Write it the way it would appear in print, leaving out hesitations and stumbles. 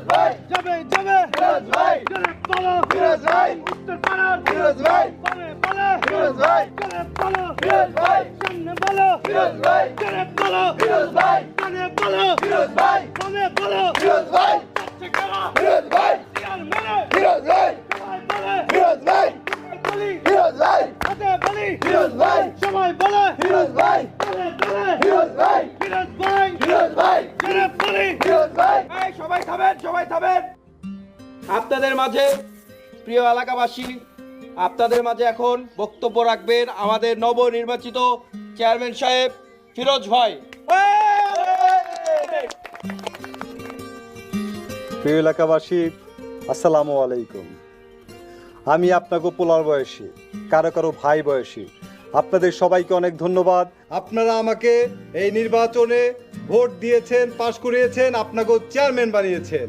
ভাই যাবে যাবে ফিরোজ ভাই জোরে বলো ফিরোজ ভাই উত্তর পাড়ার ফিরোজ ভাই বলে বলে ফিরোজ ভাই জোরে বলো ফিরোজ ভাই সামনে বলো ফিরোজ ভাই জোরে বলো ফিরোজ ভাই কানে বলো ফিরোজ ভাই বলে বলো ফিরোজ ভাই যাচ্ছে কারা ফিরোজ ভাই চেয়ার মেরে ফিরোজ ভাই সবাই বলে ফিরোজ ভাই বলি ফিরোজ ভাই হাতে বলি ফিরোজ ভাই সবাই বলে ফিরোজ ভাই বলে বলে ফিরোজ ভাই ফিরোজ ভাই ফিরোজ ভাই জোরে বলি ফিরোজ ভাই এই সবাই থামেন আপনাদের মাঝে প্রিয় এলাকাবাসী আপনাদের মাঝে এখন বক্তব্য রাখবেন আমাদের নবনির্বাচিত চেয়ারম্যান সাহেব ফিরোজ ভাই। প্রিয় এলাকাবাসী, আসসালামু আলাইকুম। আমি আপনাকে পোলার বয়সী, কারো কারো ভাই বয়সী। আপনাদের সবাইকে অনেক ধন্যবাদ। আপনারা আমাকে এই নির্বাচনে ভোট দিয়েছেন, পাশ করিয়েছেন, আপনাকেও চেয়ারম্যান বানিয়েছেন।